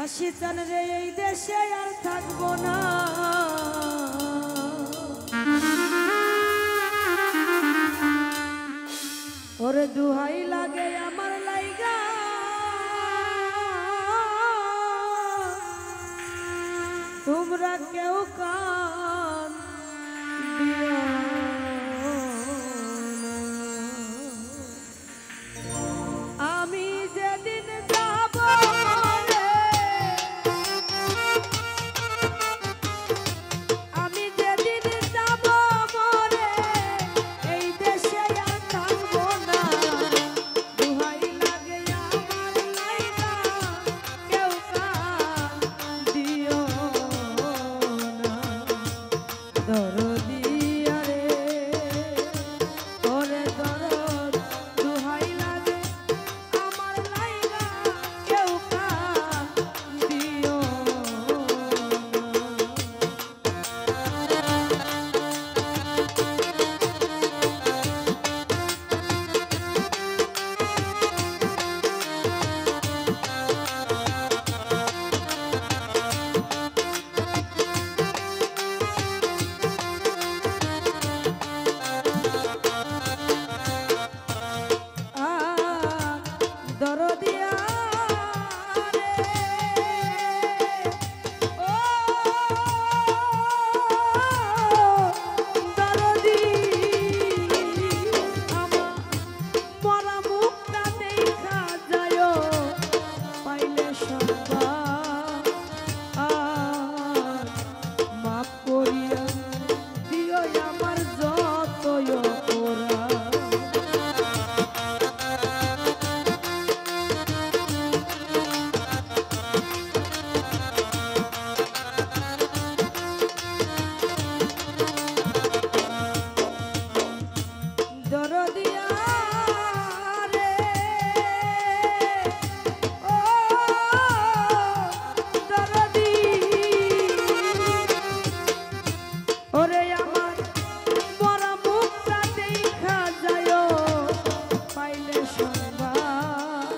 আসি চান রে এই দেশে আর থাকবো না, ওরে দুহাই লাগে আমার লাইগা তোমরা কেউ কান দিও না। আমি যেদিন যাব আমি যেদিন যাব মরে এই দেশে আর থাকবো না, দুহাই লাগে আমার লাইগা কেউ কান দিও না। দরদি আরে ওরে দরদ দুহাই লাগে আমার লাইগা কেউ কান দিও দরদিয়া রে ও দরদি আমার মরা মুখটা দেখা যায় পাইলে সবা মাফ করিয়া দিও আমার যতই অপরাধ। দরদিয়া রে ও দরদি ওরে আমার মরা মুখটা দেখা যায় পাইলে সংবাদ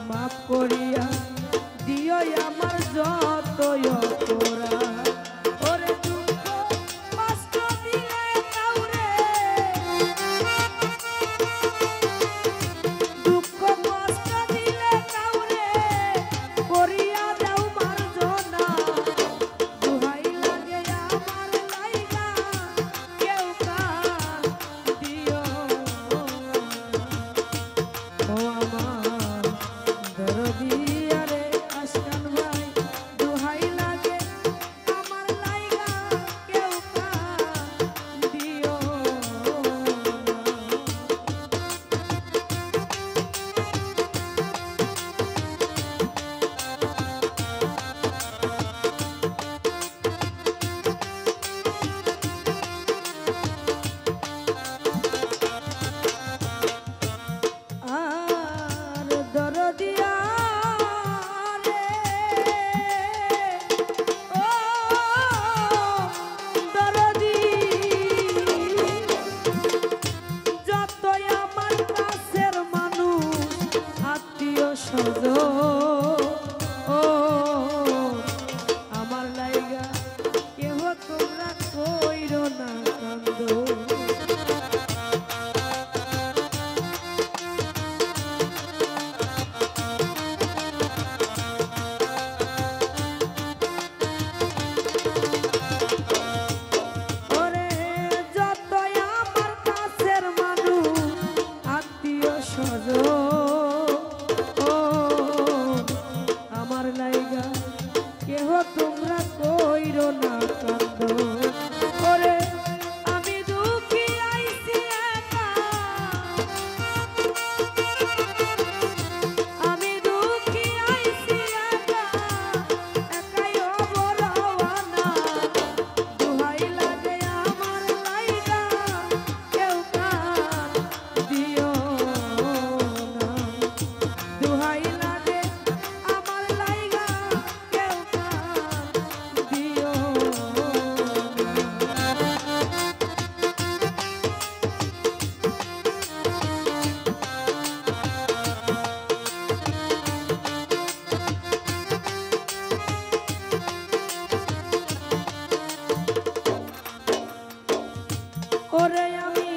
মাফ করিয়া দিও আমার যতই অপরাধ। ওরে দুঃখ কষ্ট দিলে কাউরে দুঃখ কষ্ট দিলে কাউরে করিয়া দাও মার্জনা, দুহাই লাগে আমার লাইগা কেউ কান দিও ও আমার দরদি আরে আশকান ভাই দুহাই লাগে আমার লাইগা কেউ কান দিও আর দরদিয়া রে ও দরদি যতই আমার কাছের মানুষ আত্মীয় স্বজন ও আমার লাইগা কেহ তোমরা কইরো না কান্দ। ওরে যতই আমার কাছের মানুষ আত্মীয় স্বজন ও আমার লাইগা কেহ তোমরা কইরো না কান্দ। ওরে আমি দুঃখ ওরে আমি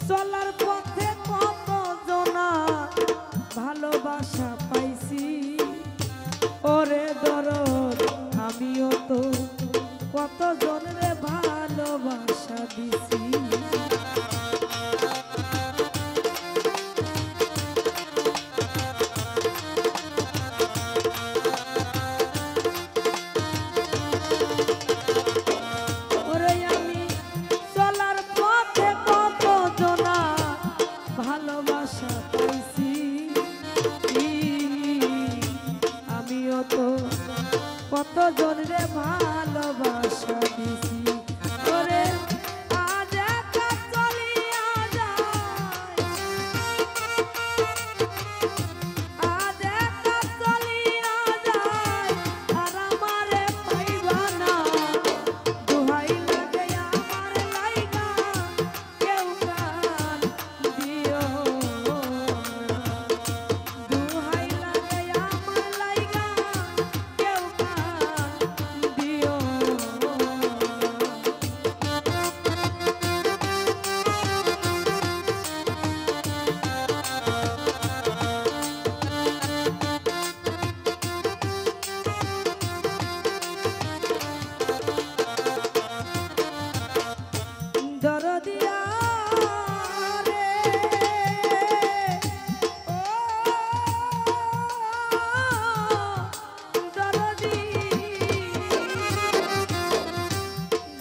চলার পথে কত জনা ভালোবাসা পাইছি, ওরে দরদ আমিও তো কত জনরে ভালোবাসা দিছি। কত জনরে ভালোবাসা দিছি, ওরে আজ একা চলিয়া যায়, আজ একা চলিয়া যায়, আর আমারে পাইবা না। দোহাই লাগে আমার লাইগা কেউ গান দিও না, দোহাই লাগে আমার লাইগা কেউ দিও দরদিয়া রে ও দরদি,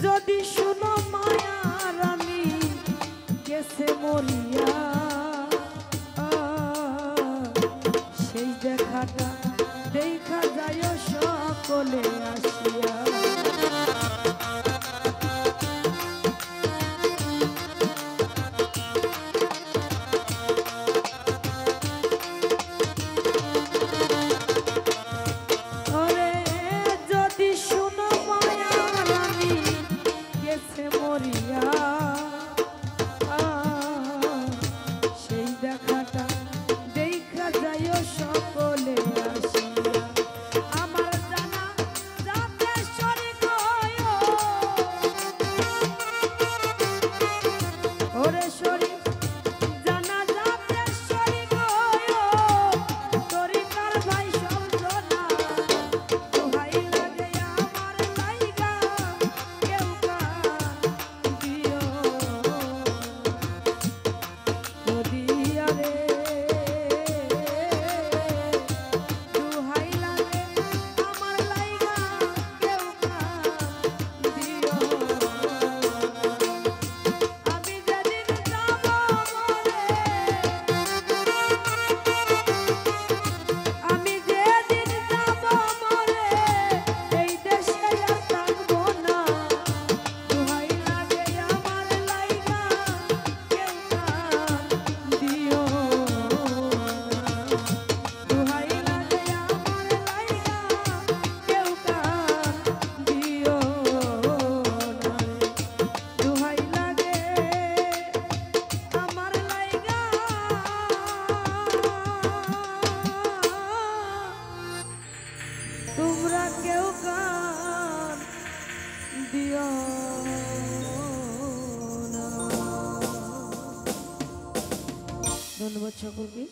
যদি শুনো মায়ার আমি গেছে মরিয়া, সেই দেখাটা দেখা যায় সকলে আসিয়া। সেই দেখাটা দেখা যায় সকলে আসিয়া, আমার জানা যাতে শরীক ওরে শরীক জানা যাতে শরীক তরিকার ভাই সমঝোনা, দোহাই লাগে আমার লাইগা কেউ দিও নদিয়া রে, দোহাই লাগে আমার লাইগা কেউ দিও। আমি যেদিন যাব মরে, আমি যেদিন যাব মরে, এই দেশে আর থাকবো না। দোহাই লাগে আমার লাইগা কেউ দিও না, দোহাই লাগে আমার লাইগা কেউ দিও না, দোহাই লাগে আমার লাইগা তোমরা কেউ গান দিও না। ধন্যবাদ সকলকে।